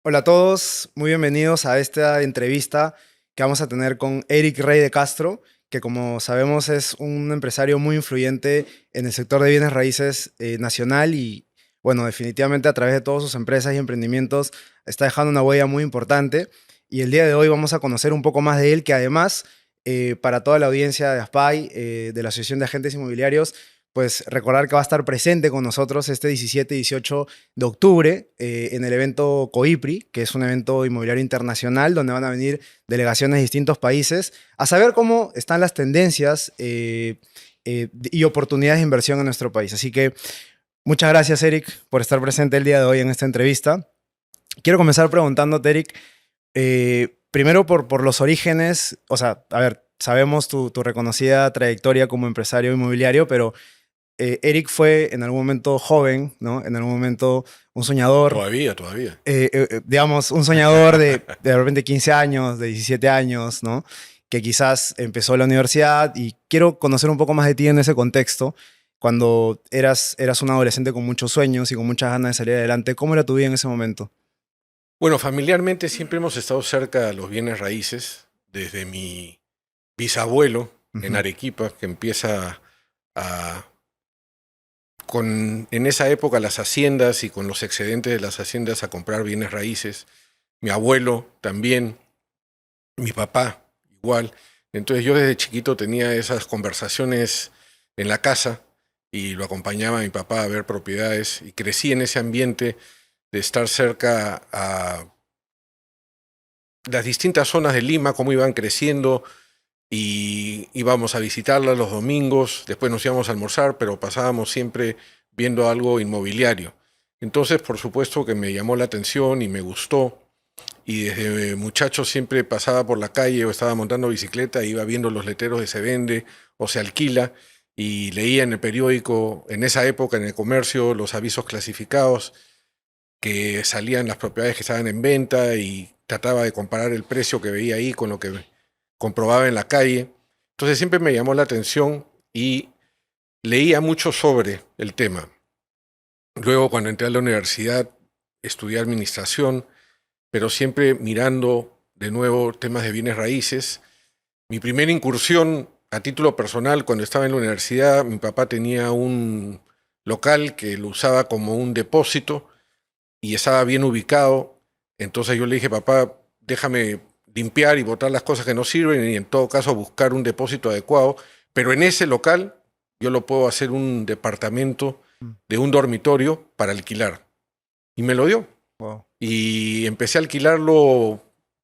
Hola a todos, muy bienvenidos a esta entrevista que vamos a tener con Eric Rey de Castro, que como sabemos es un empresario muy influyente en el sector de bienes raíces nacional y bueno, definitivamente a través de todas sus empresas y emprendimientos está dejando una huella muy importante y el día de hoy vamos a conocer un poco más de él, que además para toda la audiencia de ASPAI, de la Asociación de Agentes Inmobiliarios, pues recordar que va a estar presente con nosotros este 17 y 18 de octubre en el evento COIPRI, que es un evento inmobiliario internacional donde van a venir delegaciones de distintos países a saber cómo están las tendencias y oportunidades de inversión en nuestro país. Así que muchas gracias, Eric, por estar presente el día de hoy en esta entrevista. Quiero comenzar preguntándote, Eric, primero por los orígenes, o sea, a ver, sabemos tu reconocida trayectoria como empresario inmobiliario, pero Eric fue en algún momento joven, ¿no? En algún momento un soñador, Todavía. digamos, un soñador de repente 15 años, de 17 años, ¿no? Que quizás empezó la universidad y quiero conocer un poco más de ti en ese contexto. Cuando eras un adolescente con muchos sueños y con muchas ganas de salir adelante, ¿cómo era tu vida en ese momento? Bueno, familiarmente siempre hemos estado cerca de los bienes raíces, desde mi bisabuelo en Ujú. Arequipa, que empieza a, en esa época las haciendas y con los excedentes de las haciendas a comprar bienes raíces. Mi abuelo también, mi papá igual. Entonces yo desde chiquito tenía esas conversaciones en la casa y lo acompañaba a mi papá a ver propiedades y crecí en ese ambiente de estar cerca a las distintas zonas de Lima, cómo iban creciendo, y íbamos a visitarlas los domingos, después nos íbamos a almorzar, pero pasábamos siempre viendo algo inmobiliario. Entonces, por supuesto que me llamó la atención y me gustó, y desde muchacho siempre pasaba por la calle o estaba montando bicicleta e iba viendo los letreros de se vende o se alquila, y leía en el periódico, en esa época en el comercio, los avisos clasificados, que salían las propiedades que estaban en venta y trataba de comparar el precio que veía ahí con lo que comprobaba en la calle. Entonces siempre me llamó la atención y leía mucho sobre el tema. Luego, cuando entré a la universidad, estudié administración, pero siempre mirando de nuevo temas de bienes raíces. Mi primera incursión a título personal, cuando estaba en la universidad, mi papá tenía un local que lo usaba como un depósito y estaba bien ubicado. Entonces yo le dije, papá, déjame limpiar y botar las cosas que no sirven y en todo caso buscar un depósito adecuado, pero en ese local yo lo puedo hacer un departamento Mm. de un dormitorio para alquilar. Y me lo dio. Wow. Y empecé a alquilarlo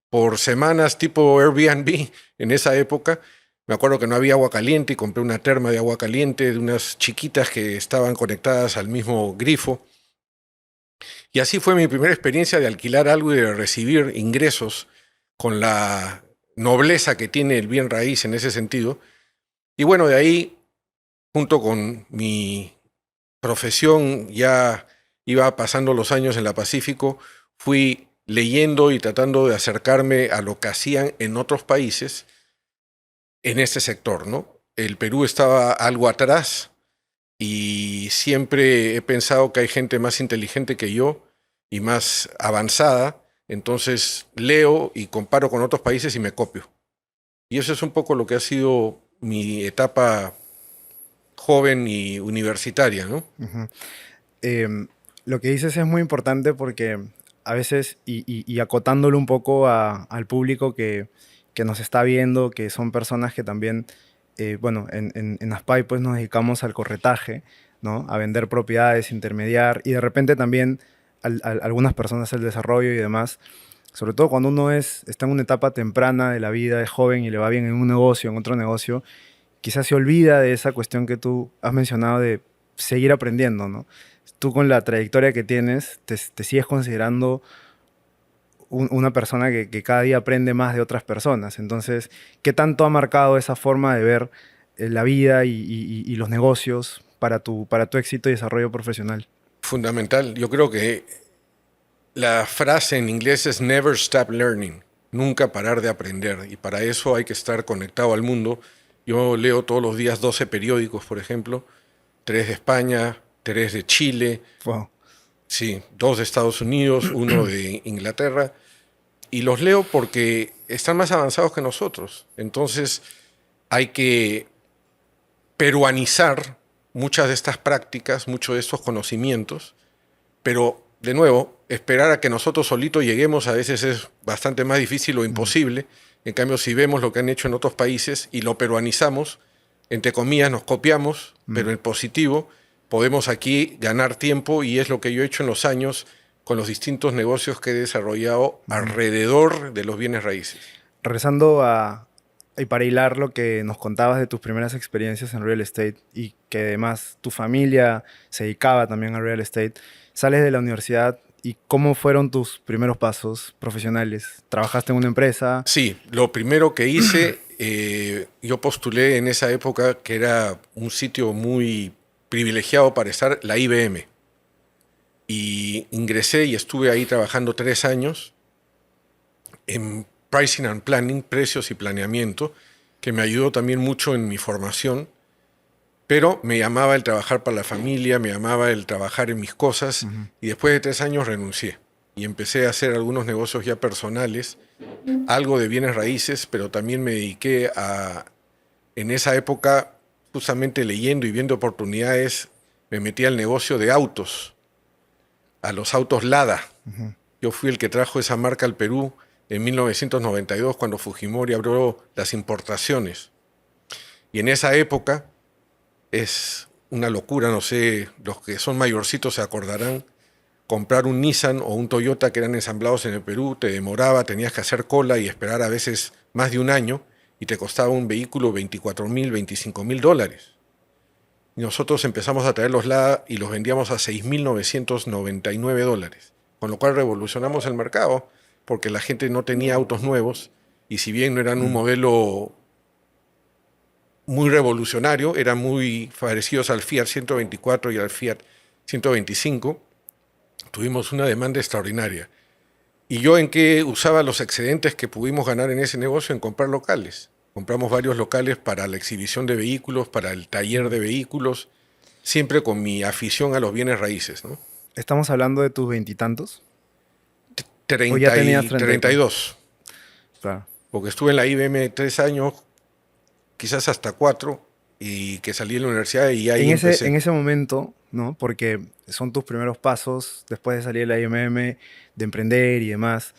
por semanas tipo Airbnb en esa época. Me acuerdo que no había agua caliente y compré una terma de agua caliente de unas chiquitas que estaban conectadas al mismo grifo. Y así fue mi primera experiencia de alquilar algo y de recibir ingresos con la nobleza que tiene el bien raíz en ese sentido. Y bueno, de ahí, junto con mi profesión, ya iba pasando los años en la Pacífico, fui leyendo y tratando de acercarme a lo que hacían en otros países en este sector, ¿no? El Perú estaba algo atrás y siempre he pensado que hay gente más inteligente que yo y más avanzada, entonces leo y comparo con otros países y me copio. Y eso es un poco lo que ha sido mi etapa joven y universitaria, ¿no? Ujú. Lo que dices es muy importante porque a veces, y acotándolo un poco al público que nos está viendo, que son personas que también, bueno, en Aspai pues nos dedicamos al corretaje, ¿no? A vender propiedades, intermediar, y de repente también algunas personas el desarrollo y demás. Sobre todo cuando uno está en una etapa temprana de la vida, es joven y le va bien en un negocio, en otro negocio, quizás se olvida de esa cuestión que tú has mencionado de seguir aprendiendo, ¿no? Tú con la trayectoria que tienes, te sigues considerando una persona que cada día aprende más de otras personas. Entonces, ¿qué tanto ha marcado esa forma de ver la vida y los negocios para tu éxito y desarrollo profesional? Fundamental. Yo creo que la frase en inglés es never stop learning, nunca parar de aprender. Y para eso hay que estar conectado al mundo. Yo leo todos los días 12 periódicos, por ejemplo, 3 de España, 3 de Chile, Wow. Sí, dos de Estados Unidos, uno de Inglaterra. Y los leo porque están más avanzados que nosotros. Entonces hay que peruanizar muchas de estas prácticas, muchos de estos conocimientos, pero de nuevo, esperar a que nosotros solitos lleguemos a veces es bastante más difícil o imposible. En cambio, si vemos lo que han hecho en otros países y lo peruanizamos, entre comillas, nos copiamos, pero en positivo, podemos aquí ganar tiempo y es lo que yo he hecho en los años con los distintos negocios que he desarrollado alrededor de los bienes raíces. Regresando y para hilar lo que nos contabas de tus primeras experiencias en real estate y que además tu familia se dedicaba también a real estate, sales de la universidad y ¿cómo fueron tus primeros pasos profesionales? ¿Trabajaste en una empresa? Sí, lo primero que hice, yo postulé en esa época que era un sitio muy privilegiado para estar, la IBM. Y ingresé y estuve ahí trabajando 3 años en Pricing and Planning, precios y planeamiento, que me ayudó también mucho en mi formación, pero me llamaba el trabajar para la familia, me llamaba el trabajar en mis cosas, y después de 3 años renuncié y empecé a hacer algunos negocios ya personales, algo de bienes raíces, pero también me dediqué a, en esa época, justamente leyendo y viendo oportunidades, me metí al negocio de autos, a los autos Lada. Yo fui el que trajo esa marca al Perú en 1992, cuando Fujimori abrió las importaciones. Y en esa época es una locura, no sé, los que son mayorcitos se acordarán, comprar un Nissan o un Toyota que eran ensamblados en el Perú te demoraba, tenías que hacer cola y esperar a veces más de un año y te costaba un vehículo 24.000, 25.000 dólares. Y nosotros empezamos a traer los Lada y los vendíamos a 6.999 dólares, con lo cual revolucionamos el mercado porque la gente no tenía autos nuevos y si bien no eran un modelo muy revolucionario, eran muy parecidos al Fiat 124 y al Fiat 125, tuvimos una demanda extraordinaria. ¿Y yo en qué usaba los excedentes que pudimos ganar en ese negocio? En comprar locales. Compramos varios locales para la exhibición de vehículos, para el taller de vehículos, siempre con mi afición a los bienes raíces, ¿no? ¿Estamos hablando de tus veintitantos? ¿O ya 30 tenías y 30? 32, Claro. porque estuve en la IBM 3 años, quizás hasta 4, y que salí de la universidad y ahí En empecé. ese momento, ¿no? Porque son tus primeros pasos después de salir de la IMM, de emprender y demás.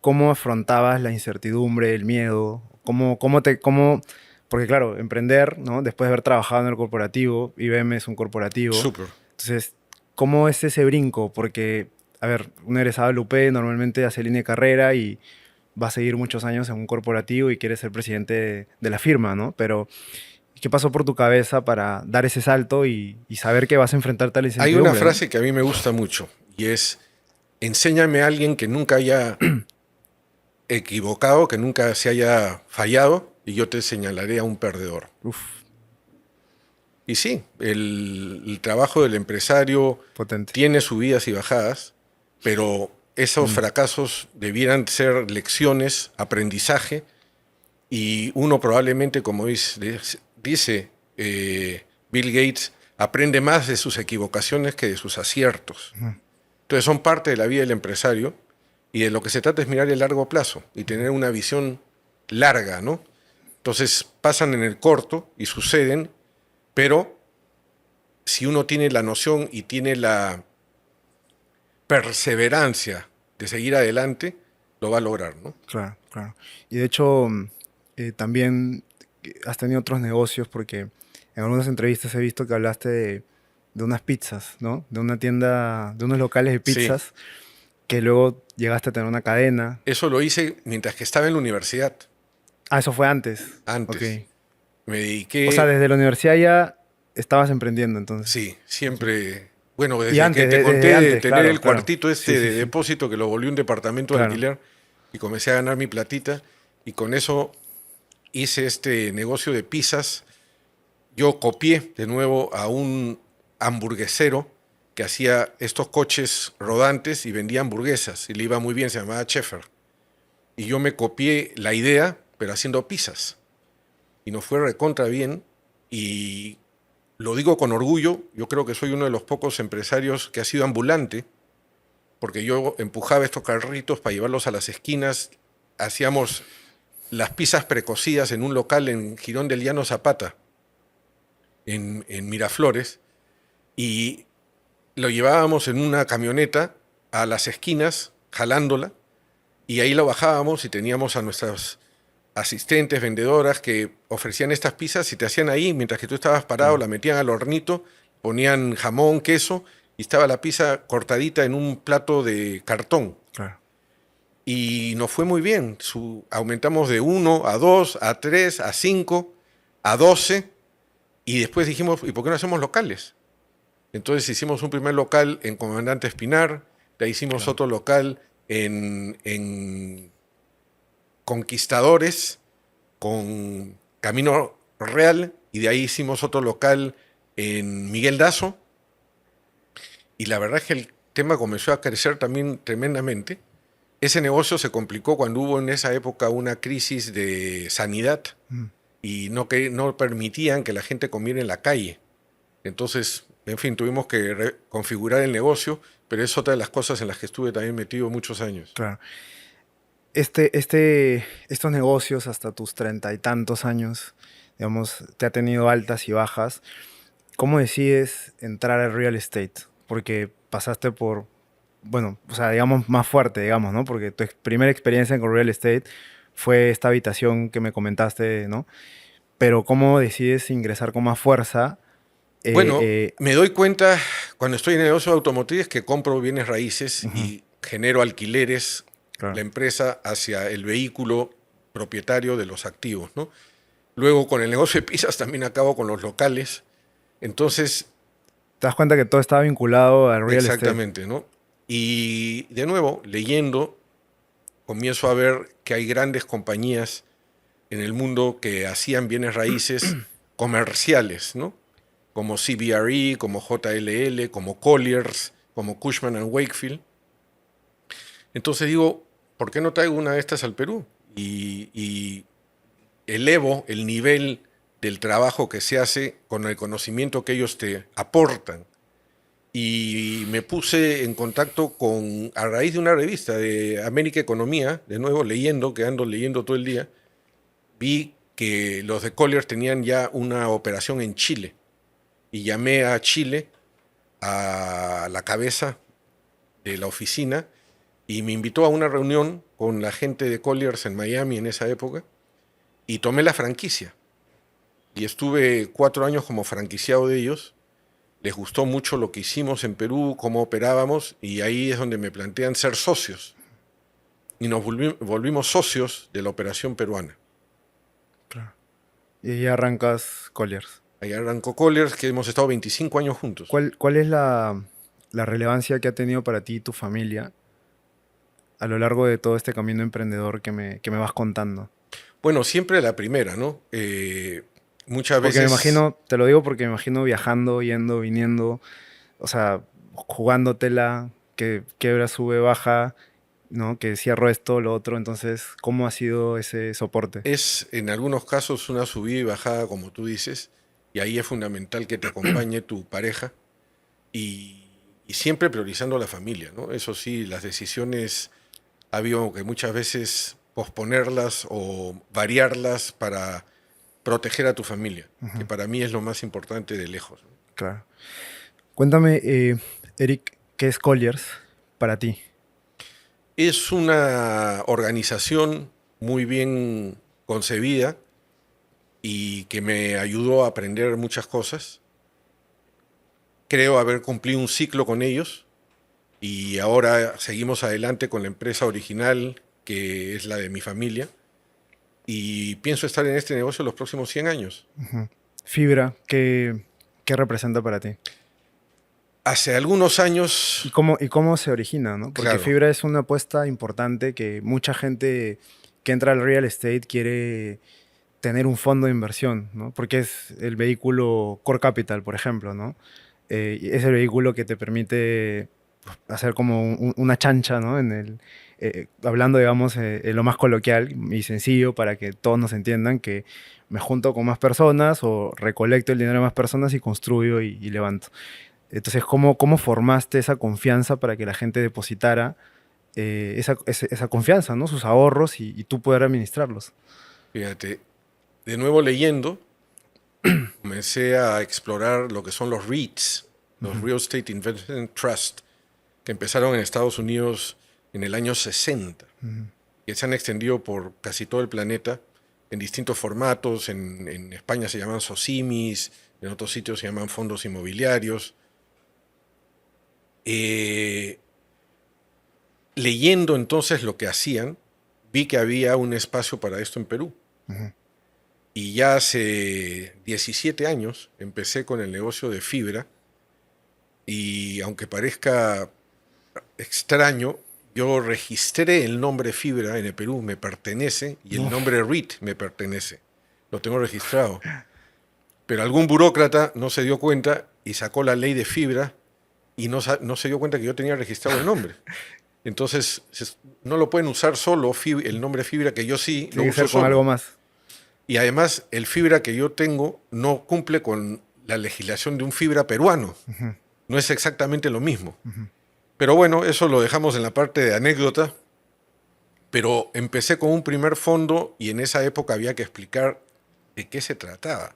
¿Cómo afrontabas la incertidumbre, el miedo? Porque claro, emprender, ¿no? Después de haber trabajado en el corporativo, IBM es un corporativo. Súper. Entonces, ¿cómo es ese brinco? Porque, a ver, un egresado del UP normalmente hace línea de carrera y va a seguir muchos años en un corporativo y quiere ser presidente de la firma, ¿no? Pero ¿qué pasó por tu cabeza para dar ese salto y saber que vas a enfrentarte a la Hay una incertidumbre, ¿no? frase que a mí me gusta mucho y es, enséñame a alguien que nunca haya equivocado, que nunca se haya fallado, y yo te señalaré a un perdedor. Uf, Y sí, el trabajo del empresario potente. tiene subidas y bajadas, pero esos fracasos debieran ser lecciones, aprendizaje, y uno probablemente, como dice Bill Gates, aprende más de sus equivocaciones que de sus aciertos. Entonces son parte de la vida del empresario y de lo que se trata es mirar el largo plazo y tener una visión larga, ¿no? Entonces pasan en el corto y suceden, pero si uno tiene la noción y tiene la perseverancia de seguir adelante, lo va a lograr, ¿no? Claro, claro. Y de hecho, también has tenido otros negocios porque en algunas entrevistas he visto que hablaste de unas pizzas, ¿no? De una tienda, de unos locales de Sí, pizzas que luego llegaste a tener una cadena. eso lo hice mientras que estaba en la universidad, Ah, eso fue antes. Ok. antes. Me O sea, dediqué, desde la universidad ya estabas emprendiendo entonces. sí, siempre, bueno, Y desde que antes, te desde conté de antes, tener claro, el claro. cuartito Sí, este sí, de sí. depósito que lo volví un departamento de Claro. alquiler y comencé a ganar mi platita y con eso hice este negocio de pizzas. Yo copié de nuevo a un hamburguesero que hacía estos coches rodantes y vendía hamburguesas y le iba muy bien, se llamaba Schaefer. Y yo me copié la idea, pero haciendo pizzas. Y nos fue recontra bien y lo digo con orgullo, yo creo que soy uno de los pocos empresarios que ha sido ambulante, porque yo empujaba estos carritos para llevarlos a las esquinas, hacíamos las pizzas precocidas en un local en Girón del Llano Zapata, en Miraflores, y lo llevábamos en una camioneta a las esquinas, jalándola, y ahí lo bajábamos y teníamos a nuestras asistentes, vendedoras que ofrecían estas pizzas y te hacían ahí, mientras que tú estabas parado, la metían al hornito, ponían jamón, queso, y estaba la pizza cortadita en un plato de cartón. Claro. Y nos fue muy bien. Aumentamos de 1 a 2, a 3, a 5, a 12, y después dijimos, ¿y por qué no hacemos locales? Entonces hicimos un primer local en Comandante Espinar, de ahí hicimos Claro. otro local en Conquistadores, con Camino Real, y de ahí hicimos otro local en Miguel Dazo, y la verdad es que el tema comenzó a crecer también tremendamente. Ese negocio se complicó cuando hubo en esa época una crisis de sanidad Mm. y no permitían que la gente comiera en la calle. Entonces, en fin, tuvimos que configurar el negocio, pero es otra de las cosas en las que estuve también metido muchos años. Claro. Estos negocios hasta tus 30 y tantos años, digamos, te ha tenido altas y bajas. ¿Cómo decides entrar al real estate? Porque pasaste por, bueno, o sea, digamos, más fuerte, digamos, ¿no? Porque tu primera experiencia con real estate fue esta habitación que me comentaste, ¿no? Pero ¿cómo decides ingresar con más fuerza? Bueno, me doy cuenta cuando estoy en el negocio automotriz que compro bienes raíces Ujú, y genero alquileres, la claro. empresa hacia el vehículo propietario de los activos, ¿no? Luego con el negocio de pizzas también acabo con los locales. Entonces, Te das cuenta que todo está vinculado al real estate. exactamente, ¿no? Y de nuevo, leyendo, comienzo a ver que hay grandes compañías en el mundo que hacían bienes raíces comerciales, ¿no? Como CBRE, como JLL, como Colliers, como Cushman and Wakefield. Entonces digo, ¿por qué no traigo una de estas al Perú? Y elevo el nivel del trabajo que se hace con el conocimiento que ellos te aportan. Y me puse en contacto con, a raíz de una revista de América Economía, de nuevo leyendo, que ando leyendo todo el día, vi que los de Colliers tenían ya una operación en Chile. Y llamé a Chile, a la cabeza de la oficina, y me invitó a una reunión con la gente de Colliers en Miami en esa época, y tomé la franquicia. Y estuve 4 años como franquiciado de ellos. Les gustó mucho lo que hicimos en Perú, cómo operábamos, y ahí es donde me plantean ser socios. Y nos volvimos socios de la operación peruana. Claro. Y ahí arrancas Colliers. Ahí arrancó Colliers, que hemos estado 25 años juntos. ¿Cuál es la relevancia que ha tenido para ti y tu familia a lo largo de todo este camino emprendedor que me vas contando? Bueno, siempre la primera, ¿no? Muchas Porque me veces imagino, te lo digo porque me imagino viajando, yendo, viniendo, o sea, jugándotela, que quiebra, sube, baja, ¿no? Que cierro esto, lo otro. Entonces, ¿cómo ha sido ese soporte? es en algunos casos una subida y bajada, como tú dices, y ahí es fundamental que te acompañe tu pareja y siempre priorizando a la familia, ¿no? Eso sí, las decisiones ha habido que muchas veces posponerlas o variarlas para proteger a tu familia, que Ujú, para mí es lo más importante de lejos, ¿no? claro. Cuéntame, Eric, ¿qué es Colliers para ti? Es una organización muy bien concebida y que me ayudó a aprender muchas cosas. Creo haber cumplido un ciclo con ellos y ahora seguimos adelante con la empresa original, que es la de mi familia, y pienso estar en este negocio los próximos 100 años. Ujú. Fibra, ¿qué representa para ti? Hace algunos años, Y cómo se origina, ¿no? Porque claro, fibra es una apuesta importante que mucha gente que entra al real estate quiere tener un fondo de inversión, ¿no? Porque es el vehículo Core Capital, por ejemplo, ¿no? Y es el vehículo que te permite hacer como una chancha, ¿no? hablando, digamos, lo más coloquial y sencillo para que todos nos entiendan, que me junto con más personas o recolecto el dinero de más personas y construyo y levanto. Entonces, ¿cómo formaste esa confianza para que la gente depositara esa confianza, ¿no? Sus ahorros y tú poder administrarlos? Fíjate, de nuevo leyendo, comencé a explorar lo que son los REITs, los Real Estate Investment Trust, que empezaron en Estados Unidos en el año 60, que se han extendido por casi todo el planeta en distintos formatos. En España se llaman SOCIMIs, en otros sitios se llaman fondos inmobiliarios. Leyendo entonces lo que hacían, vi que había un espacio para esto en Perú. Y ya hace 17 años empecé con el negocio de fibra, y aunque parezca extraño, yo registré el nombre fibra en el Perú, me pertenece, y el nombre REIT me pertenece. Lo tengo registrado. Pero algún burócrata no se dio cuenta y sacó la ley de fibra y no se dio cuenta que yo tenía registrado el nombre. Entonces, no lo pueden usar solo el nombre fibra, que yo sí lo Tiene que uso ser con solo. algo más. Y además, el fibra que yo tengo no cumple con la legislación de un fibra peruano. No es exactamente lo mismo. Pero bueno, eso lo dejamos en la parte de anécdota. Pero empecé con un primer fondo y en esa época había que explicar de qué se trataba,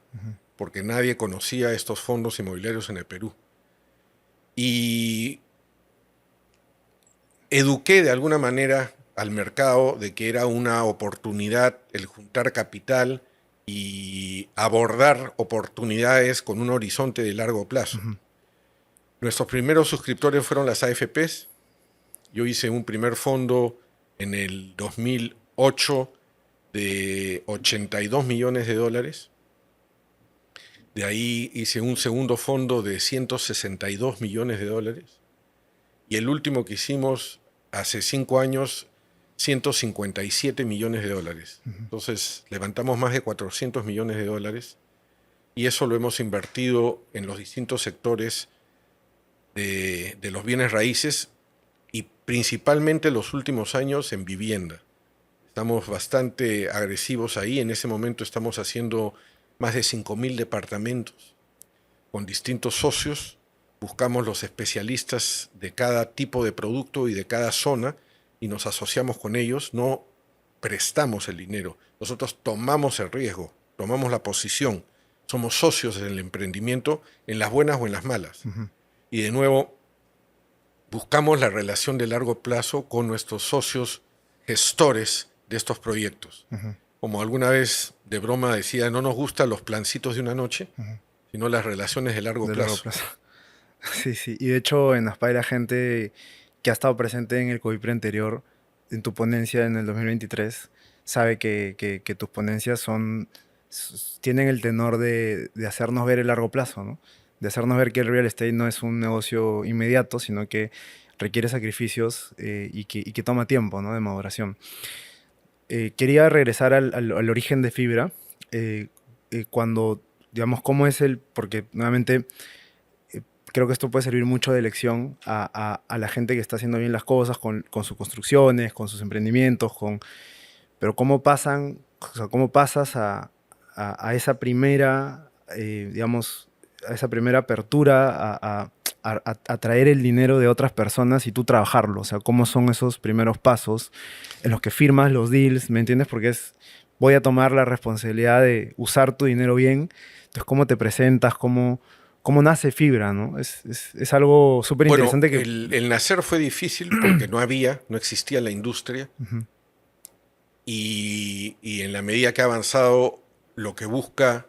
porque nadie conocía estos fondos inmobiliarios en el Perú. Y eduqué de alguna manera al mercado de que era una oportunidad el juntar capital y abordar oportunidades con un horizonte de largo plazo. Nuestros primeros suscriptores fueron las AFPs. Yo hice un primer fondo en el 2008 de 82 millones de dólares. De ahí hice un segundo fondo de 162 millones de dólares. Y el último que hicimos hace 5 años, 157 millones de dólares. Entonces levantamos más de 400 millones de dólares y eso lo hemos invertido en los distintos sectores de los bienes raíces y principalmente los últimos años en vivienda. Estamos bastante agresivos ahí. En ese momento estamos haciendo más de 5.000 departamentos con distintos socios. Buscamos los especialistas de cada tipo de producto y de cada zona y nos asociamos con ellos. No prestamos el dinero. Nosotros tomamos el riesgo, tomamos la posición. Somos socios en el emprendimiento, en las buenas o en las malas. Y de nuevo, buscamos la relación de largo plazo con nuestros socios gestores de estos proyectos. Como alguna vez de broma decía, no nos gustan los plancitos de una noche, sino las relaciones de largo plazo. Sí, sí. Y de hecho, en Aspire, la gente que ha estado presente en el COVIPRE anterior, en tu ponencia en el 2023, sabe que tus ponencias tienen el tenor de hacernos ver el largo plazo, ¿no? De hacernos ver que el real estate no es un negocio inmediato, sino que requiere sacrificios y que toma tiempo, ¿no? De maduración. Quería regresar al origen de Fibra, cuando, digamos, cómo es porque nuevamente creo que esto puede servir mucho de lección a la gente que está haciendo bien las cosas con sus construcciones, con sus emprendimientos, pero cómo cómo pasas a esa primera, digamos, a esa primera apertura a traer el dinero de otras personas y tú trabajarlo. O sea, cómo son esos primeros pasos en los que firmas los deals, ¿me entiendes? Porque voy a tomar la responsabilidad de usar tu dinero bien. Entonces, ¿cómo te presentas? ¿Cómo nace Fibra, ¿no? Es algo súper interesante que... El nacer fue difícil porque no existía la industria. Y en la medida que ha avanzado, lo que busca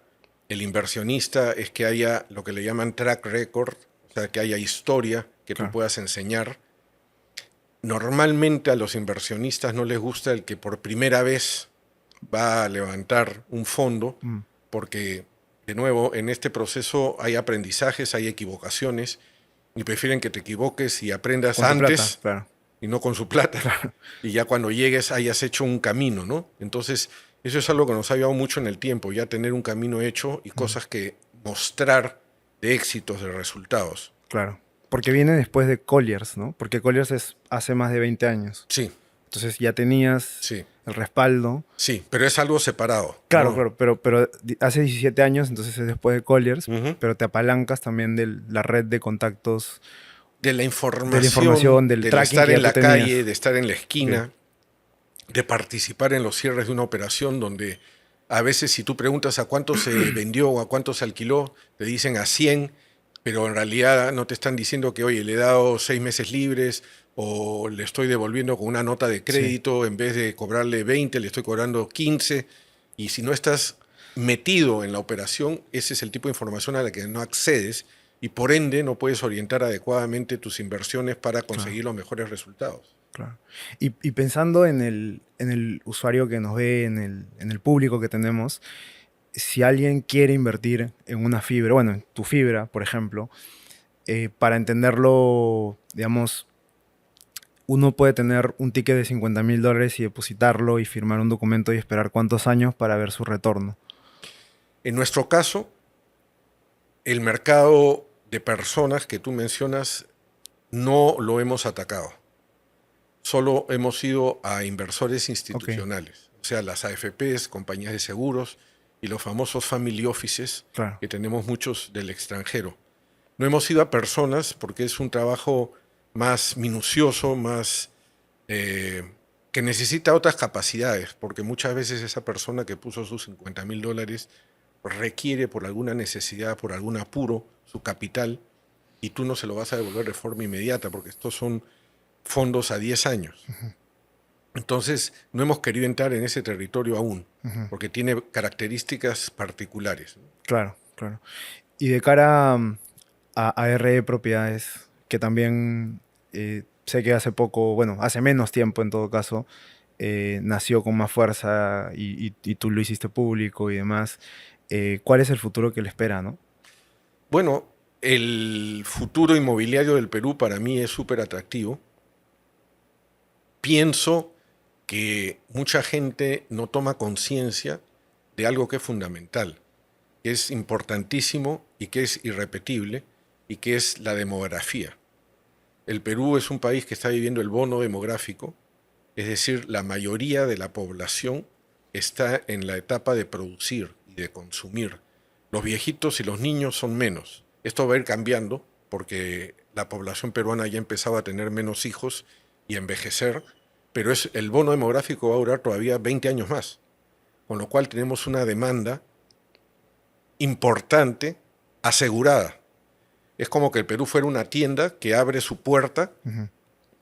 el inversionista es que haya lo que le llaman track record, o sea, que haya historia que tú puedas enseñar. Normalmente a los inversionistas no les gusta el que por primera vez va a levantar un fondo, porque, de nuevo, en este proceso hay aprendizajes, hay equivocaciones, y prefieren que te equivoques y aprendas con antes plata, claro. y no con su plata. Y ya cuando llegues hayas hecho un camino, ¿no? Entonces, eso es algo que nos ha ayudado mucho en el tiempo, ya tener un camino hecho y cosas que mostrar de éxitos, de resultados. Claro. Porque viene después de Colliers, ¿no? Porque Colliers hace más de 20 años. Sí. Entonces ya tenías Sí, el respaldo. sí, pero es algo separado. Claro, ¿No? claro, pero hace 17 años, entonces es después de Colliers, Ujú. pero te apalancas también de la red de contactos, De la de la información, información, del del tracking estar que ya en tú la tenías. calle, de estar en la Ok, esquina, de participar en los cierres de una operación donde a veces si tú preguntas a cuánto se vendió o a cuánto se alquiló, te dicen a 100, pero en realidad no te están diciendo que, oye, le he dado 6 meses libres o le estoy devolviendo con una nota de sí, crédito, en vez de cobrarle 20, le estoy cobrando 15. Y si no estás metido en la operación, ese es el tipo de información a la que no accedes y por ende no puedes orientar adecuadamente tus inversiones para claro, conseguir los mejores resultados. claro. Y pensando en el usuario que nos ve, en el público que tenemos, si alguien quiere invertir en una fibra, bueno, en tu fibra, por ejemplo, para entenderlo, digamos, uno puede tener un ticket de $50,000 y depositarlo y firmar un documento y esperar cuántos años para ver su retorno. En nuestro caso, el mercado de personas que tú mencionas no lo hemos atacado. Solo hemos ido a inversores Ok, institucionales, o sea, las AFPs, compañías de seguros y los famosos family offices, claro. que tenemos muchos del extranjero. No hemos ido a personas porque es un trabajo más minucioso, más que necesita otras capacidades, porque muchas veces esa persona que puso sus $50,000 requiere por alguna necesidad, por algún apuro, su capital, y tú no se lo vas a devolver de forma inmediata, porque estos son fondos a 10 años. Entonces, no hemos querido entrar en ese territorio aún, Ujú. porque tiene características particulares. Claro, claro. Y de cara a RE Propiedades, que también sé que hace poco, bueno, hace menos tiempo en todo caso, nació con más fuerza y tú lo hiciste público y demás. ¿Cuál es el futuro que le espera, no? Bueno, el futuro inmobiliario del Perú para mí es súper atractivo. Pienso que mucha gente no toma conciencia de algo que es fundamental, que es importantísimo y que es irrepetible, y que es la demografía. El Perú es un país que está viviendo el bono demográfico, es decir, la mayoría de la población está en la etapa de producir y de consumir. Los viejitos y los niños son menos. Esto va a ir cambiando porque la población peruana ya empezaba a tener menos hijos y a envejecer, pero el bono demográfico va a durar todavía 20 años más, con lo cual tenemos una demanda importante asegurada. Es como que el Perú fuera una tienda que abre su puerta Ujú.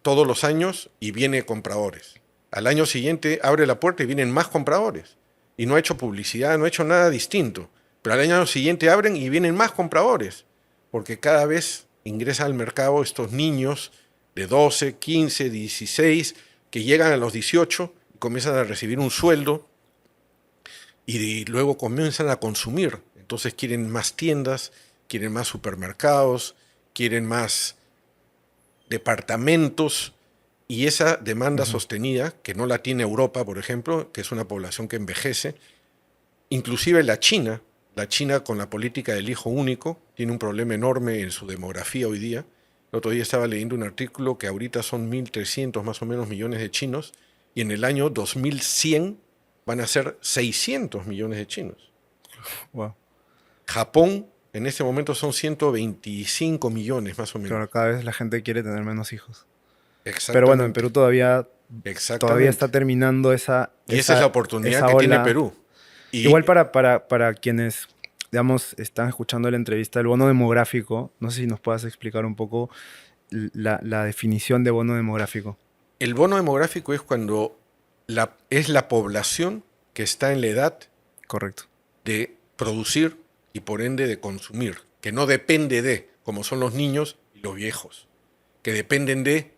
todos los años y viene compradores. Al año siguiente abre la puerta y vienen más compradores. Y no ha hecho publicidad, no ha hecho nada distinto. Pero al año siguiente abren y vienen más compradores. Porque cada vez ingresan al mercado estos niños de 12, 15, 16, que llegan a los 18 y comienzan a recibir un sueldo y luego comienzan a consumir. Entonces quieren más tiendas, quieren más supermercados, quieren más departamentos, y esa demanda Ujú. sostenida, que no la tiene Europa, por ejemplo, que es una población que envejece, inclusive la China con la política del hijo único, tiene un problema enorme en su demografía hoy día. El otro día estaba leyendo un artículo que ahorita son 1.300 más o menos millones de chinos, y en el año 2100 van a ser 600 millones de chinos. Wow. Japón en este momento son 125 millones más o menos. Claro, cada vez la gente quiere tener menos hijos. Pero bueno, en Exactamente, Perú todavía está exactamente. terminando Y esa es la oportunidad esa que tiene ola. Perú. Igual Y para quienes, digamos, están escuchando la entrevista, el bono demográfico, no sé si nos puedas explicar un poco la definición de bono demográfico. el bono demográfico es cuando es la población que está en la edad Correcto. de producir y por ende de consumir, que no depende de, como son los niños y los viejos, que dependen de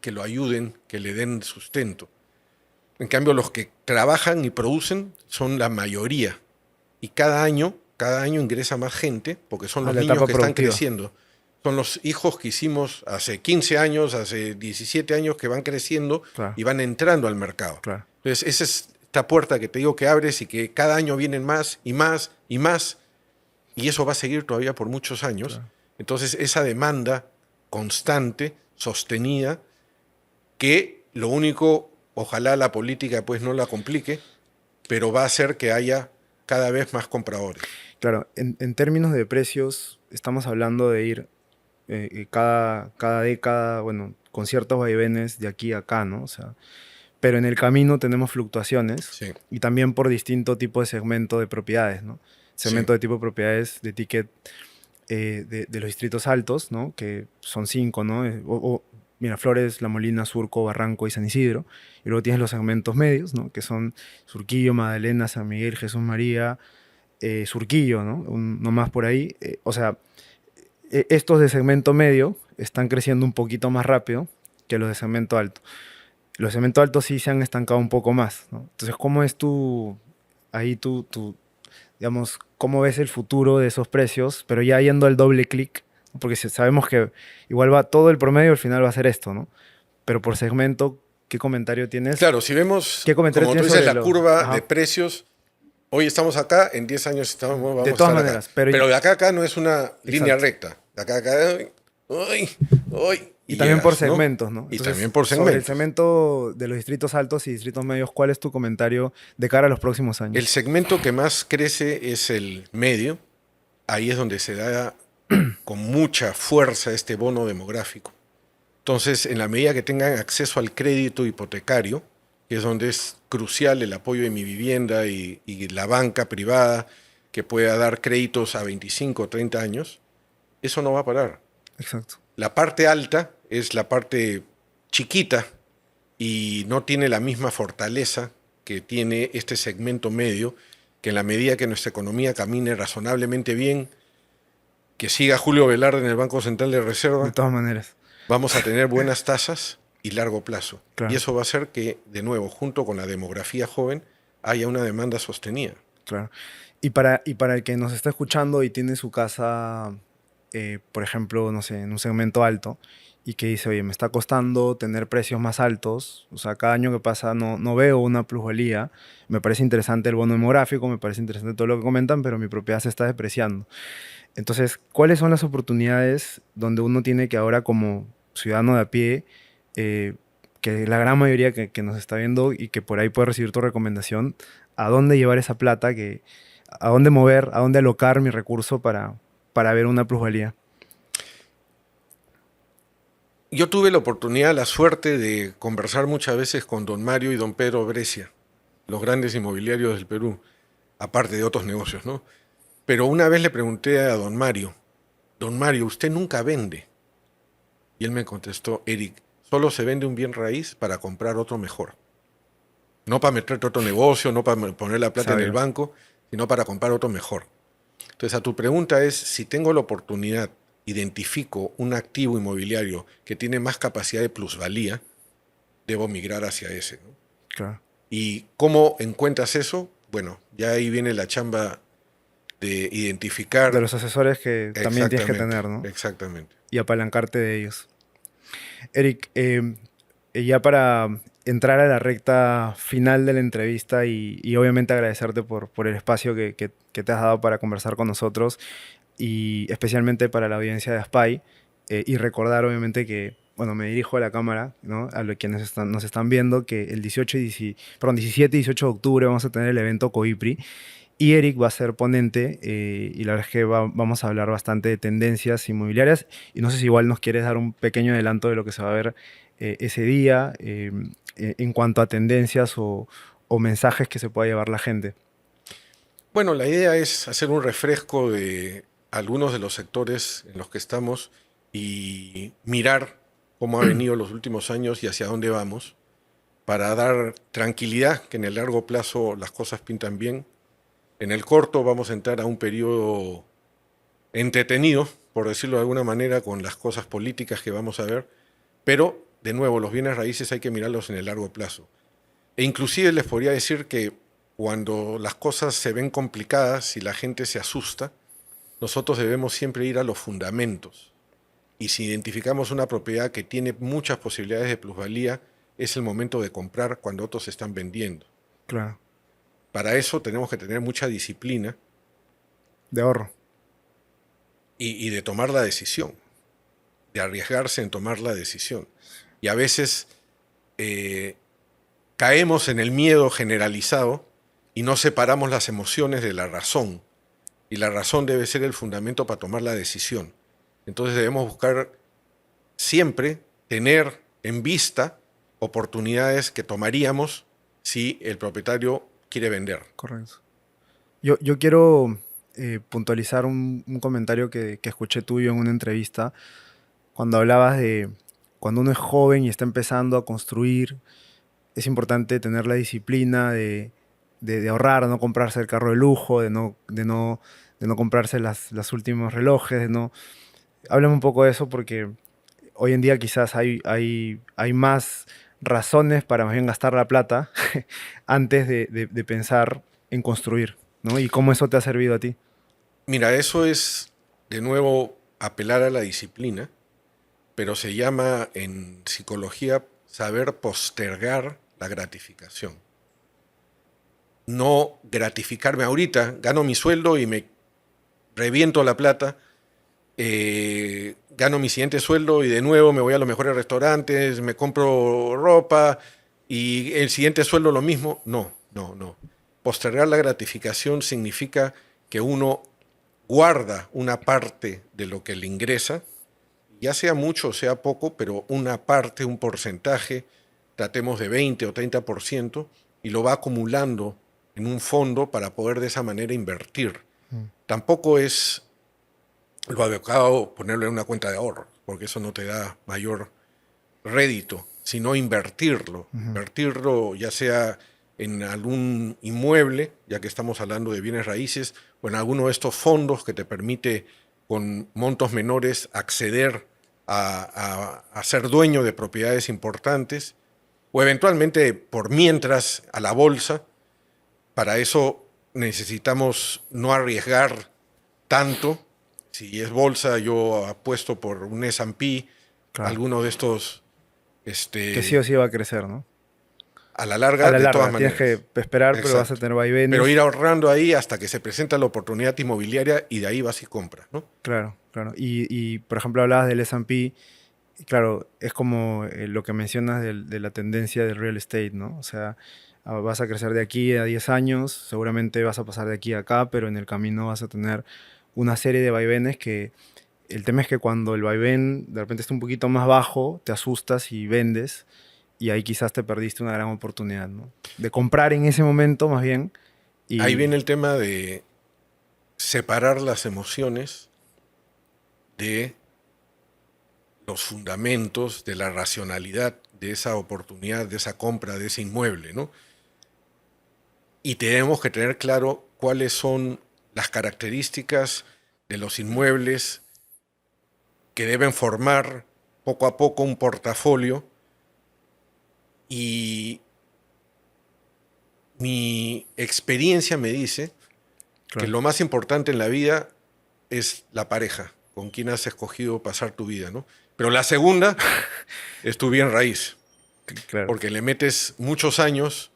que lo ayuden, que le den sustento. En cambio, los que trabajan y producen son la mayoría. Y cada año ingresa más gente, porque son A los la niños etapa que están productiva. creciendo. Son los hijos que hicimos hace 15 años, hace 17 años, que van creciendo Claro, y van entrando al mercado. claro, Entonces, esa es esta puerta que te digo que abres y que cada año vienen más y más y más, y eso va a seguir todavía por muchos años. claro. Entonces, esa demanda constante, sostenida, que Lo único, ojalá la política pues no la complique, pero va a hacer que haya cada vez más compradores. Claro, en términos de precios, estamos hablando de ir cada década, bueno, con ciertos vaivenes de aquí a acá, ¿no? O sea, pero en el camino tenemos fluctuaciones Sí, y también por distinto tipo de segmento de propiedades, ¿no? sí. Segmento de tipo de propiedades de ticket de los distritos altos, ¿no? Que son 5, ¿no? Miraflores, La Molina, Surco, Barranco y San Isidro. Y luego tienes los segmentos medios, ¿no? Que son Surquillo, Magdalena, San Miguel, Jesús María, Surquillo, ¿no? No más por ahí. O sea, estos de segmento medio están creciendo un poquito más rápido que los de segmento alto. Los de segmento alto sí se han estancado un poco más, ¿no? Entonces, ¿cómo es ahí digamos, cómo ves el futuro de esos precios? Pero ya yendo al doble clic, ¿no? Porque sabemos que igual va todo el promedio, al final va a ser esto, ¿no? Pero por segmento, ¿qué comentario tienes? Claro, si vemos, ¿Qué comentario como tú tienes dices, sobre la curva de Ajá. precios, hoy estamos acá, en 10 años De vamos a todas estar acá. maneras, pero... Pero de acá a acá no es una línea Exacto. recta. De acá a acá, uy, uy, Y y también por llegas, ¿no? segmentos, ¿no? Y Entonces, también por sobre el segmentos. segmento de los distritos altos y distritos medios, ¿cuál es tu comentario de cara a los próximos El años? segmento que más crece es el medio. Ahí es donde se da con mucha fuerza este bono demográfico. Entonces, en la medida que tengan acceso al crédito hipotecario, que es donde es crucial el apoyo de mi vivienda y la banca privada que pueda dar créditos a 25 o 30 años, eso no va a parar. Exacto. La parte alta es la parte chiquita y no tiene la misma fortaleza que tiene este segmento medio, que en la medida que nuestra economía camine razonablemente bien, que siga Julio Velarde en el Banco Central de De Reserva, todas maneras, vamos a tener buenas tasas y largo plazo. Y claro, eso va a hacer que, de nuevo, junto con la demografía joven, haya una demanda sostenida. claro. Y para el que nos está escuchando y tiene su casa, por ejemplo, no sé, en un segmento alto, y que dice, oye, me está costando tener precios más altos, o sea, cada año que pasa no veo una plusvalía, me parece interesante el bono demográfico, me parece interesante todo lo que comentan, pero mi propiedad se está depreciando. Entonces, ¿cuáles son las oportunidades donde uno tiene que ahora como ciudadano de a pie, eh, que la gran mayoría que nos está viendo y que por ahí puede recibir tu recomendación, a dónde llevar esa plata, a dónde mover, a dónde alocar mi recurso para ver una plusvalía? Yo tuve la oportunidad, la suerte de conversar muchas veces con don Mario y don Pedro Brescia, los grandes inmobiliarios del Perú, aparte de otros negocios, ¿no? Pero una vez le pregunté a don Mario, ¿usted nunca vende? Y él me contestó, Eric, solo se vende un bien raíz para comprar otro mejor. No para meterte otro negocio, no para poner la plata en el Sabio, banco, sino para comprar otro mejor. Entonces, a tu pregunta es, si tengo la oportunidad, identifico un activo inmobiliario que tiene más capacidad de plusvalía, debo migrar hacia ese, ¿no? claro. ¿Y cómo encuentras eso? Bueno, ya ahí viene la chamba de De identificar los asesores que también tienes que exactamente, tener, ¿no? exactamente. Y apalancarte de ellos. Eric, ya para entrar a la recta final de la entrevista y obviamente agradecerte por el espacio que te has dado para conversar con nosotros y especialmente para la audiencia de Aspy, y recordar obviamente que, bueno, me dirijo a la cámara, ¿no? A los quienes nos están viendo, que el 17 y 18 de octubre vamos a tener el evento COIPRI y Eric va a ser ponente, y la verdad es que vamos a hablar bastante de tendencias inmobiliarias y no sé si igual nos quieres dar un pequeño adelanto de lo que se va a ver ese día, en cuanto a tendencias o mensajes que se pueda llevar la gente. Bueno, la idea es hacer un refresco de algunos de los sectores en los que estamos y mirar cómo ha venido los últimos años y hacia dónde vamos, para dar tranquilidad que en el largo plazo las cosas pintan bien. En el corto vamos a entrar a un periodo entretenido, por decirlo de alguna manera, con las cosas políticas que vamos a ver, pero de nuevo, los bienes raíces hay que mirarlos en el largo plazo. E inclusive les podría decir que cuando las cosas se ven complicadas y la gente se asusta, nosotros debemos siempre ir a los fundamentos. Y si identificamos una propiedad que tiene muchas posibilidades de plusvalía, es el momento de comprar cuando otros están vendiendo. Claro, Para eso tenemos que tener mucha disciplina de ahorro. y de tomar la decisión, de arriesgarse en tomar la decisión. Y a veces eh, caemos en el miedo generalizado y no separamos las emociones de la razón. Y la razón debe ser el fundamento para tomar la decisión. Entonces debemos buscar siempre tener en vista oportunidades que tomaríamos si el propietario quiere vender. Correcto. Yo quiero puntualizar un comentario que escuché tuyo en una entrevista cuando hablabas de cuando uno es joven y está empezando a construir, es importante tener la disciplina de ahorrar, no comprarse el carro de lujo, de no comprarse las últimos relojes, de no... Háblame un poco de eso porque hoy en día quizás hay más razones para más bien gastar la plata antes de pensar en construir, ¿no? Y cómo eso te ha servido a ti. Mira, eso es, de nuevo, apelar a la disciplina, pero se llama en psicología saber postergar la gratificación. No gratificarme ahorita, gano mi sueldo y me reviento la plata, gano mi siguiente sueldo y de nuevo me voy a los mejores restaurantes, me compro ropa y el siguiente sueldo lo mismo. No, no, no. Postergar la gratificación significa que uno guarda una parte de lo que le ingresa, ya sea mucho o sea poco, pero una parte, un porcentaje, tratemos de 20 o 30%, y lo va acumulando en un fondo para poder de esa manera invertir. Mm. Tampoco es lo adecuado ponerlo en una cuenta de ahorro, porque eso no te da mayor rédito, sino invertirlo. Ujú. Invertirlo ya sea en algún inmueble, ya que estamos hablando de bienes raíces, o en alguno de estos fondos que te permite con montos menores acceder a ser dueño de propiedades importantes, o eventualmente por mientras a la bolsa. Para eso necesitamos no arriesgar tanto. Si es bolsa, yo apuesto por un S&P, Claro. alguno de estos, Que sí o sí va a crecer, ¿no? a la A larga, la de todas larga, tienes maneras. que esperar, pero vas a Exacto. tener Pero ir vaivenes. ahorrando ahí hasta que se presenta la oportunidad inmobiliaria y de ahí vas y compras, ¿no? Claro, claro. Por ejemplo, hablabas del S&P. Y claro, es como lo que mencionas de la tendencia del real estate, ¿no? O sea, vas a crecer de aquí a 10 años, seguramente vas a pasar de aquí a acá, pero en el camino vas a tener una serie de vaivenes que el tema es que cuando el vaivén de repente está un poquito más bajo, te asustas y vendes y ahí quizás te perdiste una gran oportunidad, ¿no? De comprar en ese momento más bien Ahí y... viene el tema de separar las emociones de los fundamentos, de la racionalidad de esa oportunidad, de esa compra, de ese inmueble, ¿no? Y tenemos que tener claro cuáles son las características de los inmuebles que deben formar poco a poco un portafolio, y mi experiencia me dice que Claro. lo más importante en la vida es la pareja con quien has escogido pasar tu vida, ¿no? Pero la segunda es tu bien raíz, Claro. porque le metes muchos años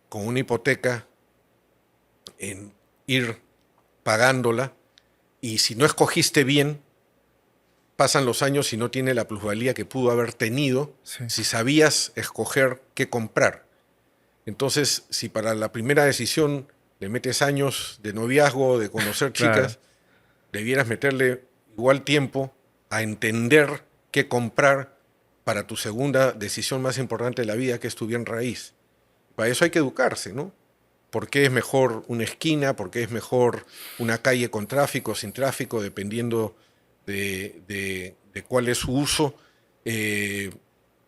con una hipoteca en ir pagándola, y si no escogiste bien, pasan los años y no tiene la plusvalía que pudo haber tenido Sí. si sabías escoger qué comprar. Entonces, si para la primera decisión le metes años de noviazgo, de conocer Claro. chicas, debieras meterle igual tiempo a entender qué comprar para tu segunda decisión más importante de la vida, que es tu bien raíz. Para eso hay que educarse, ¿no? ¿Por qué es mejor una esquina? ¿Por qué es mejor una calle con tráfico, sin tráfico, dependiendo de cuál es su uso? Eh,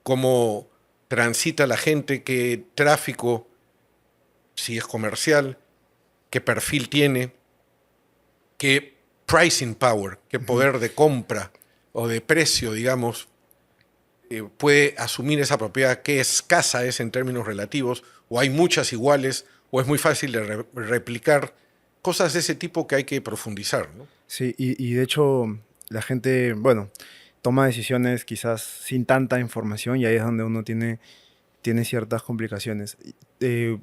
¿Cómo transita la gente? ¿Qué tráfico, si es comercial? ¿Qué perfil tiene? ¿Qué pricing power, qué Ujú. poder de compra o de precio, digamos, puede asumir esa propiedad? ¿Qué escasa es en términos relativos? ¿O hay muchas iguales? ¿O es muy fácil de replicar? Cosas de ese tipo que hay que profundizar, ¿no? Sí, y de hecho la gente, bueno, toma decisiones quizás sin tanta información y ahí es donde uno tiene ciertas complicaciones. Te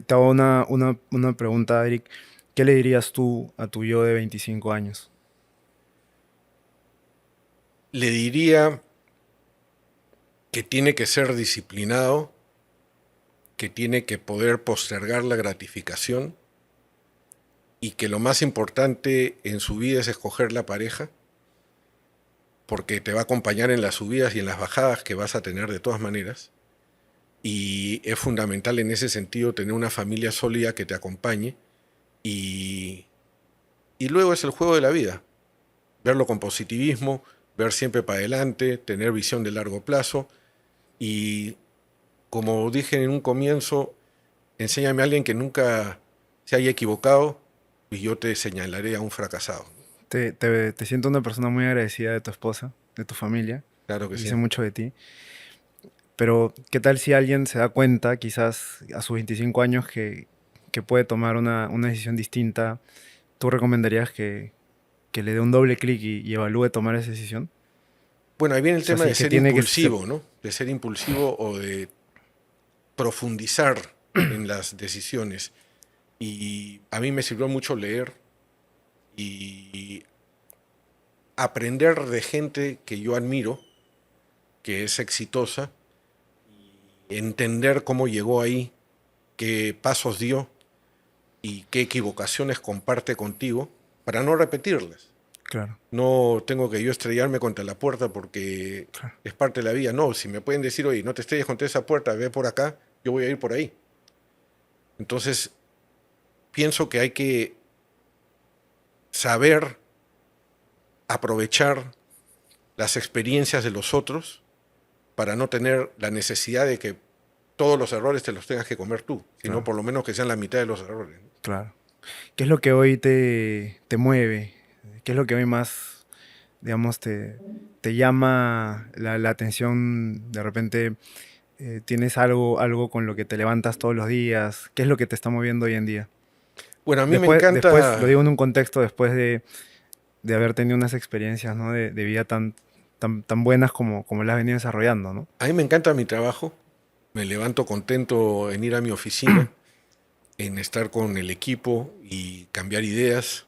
hago una pregunta, Eric. ¿Qué le dirías tú a tu yo de 25 años? Le diría que tiene que ser disciplinado, que tiene que poder postergar la gratificación y que lo más importante en su vida es escoger la pareja, porque te va a acompañar en las subidas y en las bajadas que vas a tener de todas maneras. Y es fundamental en ese sentido tener una familia sólida que te acompañe. Y luego es el juego de la vida. Verlo con positivismo, ver siempre para adelante, tener visión de largo plazo. Y como dije en un comienzo, enséñame a alguien que nunca se haya equivocado y yo te señalaré a un fracasado. Te siento una persona muy agradecida de tu esposa, de tu familia. Claro que sí. Dice mucho de ti. Pero, ¿qué tal si alguien se da cuenta, quizás a sus 25 años, que puede tomar una decisión distinta? ¿Tú recomendarías que le dé un doble clic y evalúe tomar esa decisión? Bueno, ahí viene O el sea, tema sí, de que ser tiene que impulsivo, ¿no? De ser impulsivo o de profundizar en las decisiones. Y a mí me sirvió mucho leer y aprender de gente que yo admiro, que es exitosa, entender cómo llegó ahí, qué pasos dio y qué equivocaciones comparte contigo para no repetirlas. Claro, No tengo que yo estrellarme contra la puerta porque claro. es parte de la vida. No, si me pueden decir, oye, no te estrelles contra esa puerta, ve por acá, yo voy a ir por ahí. Entonces, pienso que hay que saber aprovechar las experiencias de los otros para no tener la necesidad de que todos los errores te los tengas que comer tú, sino Claro, por lo menos que sean la mitad de los errores. claro. ¿Qué es lo que hoy te mueve? ¿Qué es lo que hoy más, digamos, te llama la atención? De repente, ¿tienes algo con lo que te levantas todos los días? ¿Qué es lo que te está moviendo hoy en día? Bueno, a mí me Después, lo encanta, digo en un contexto, después de haber tenido unas experiencias, ¿no? De vida tan buenas como las has venido desarrollando, ¿no? a mí me encanta mi trabajo. Me levanto contento en ir a mi oficina, en estar con el equipo y cambiar ideas.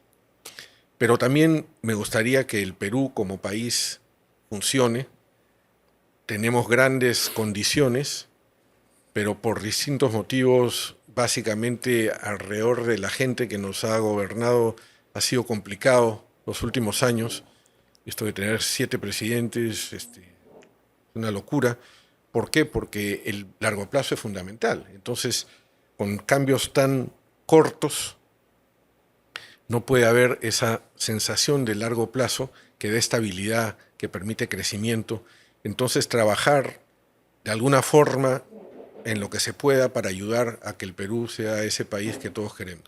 Pero también me gustaría que el Perú como país funcione. Tenemos grandes condiciones, pero por distintos motivos, básicamente alrededor de la gente que nos ha gobernado, ha sido complicado los últimos años. Esto de tener 7 presidentes, es una locura. ¿Por qué? Porque el largo plazo es fundamental. Entonces, con cambios tan cortos, no puede haber esa sensación de largo plazo que dé estabilidad, que permite crecimiento. Entonces, trabajar de alguna forma en lo que se pueda para ayudar a que el Perú sea ese país que todos queremos.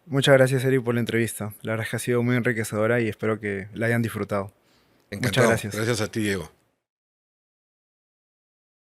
Muchas gracias, Eric, por la entrevista. La verdad es que ha sido muy enriquecedora y espero que la hayan disfrutado. Muchas Encantado. gracias. Gracias a ti, Diego.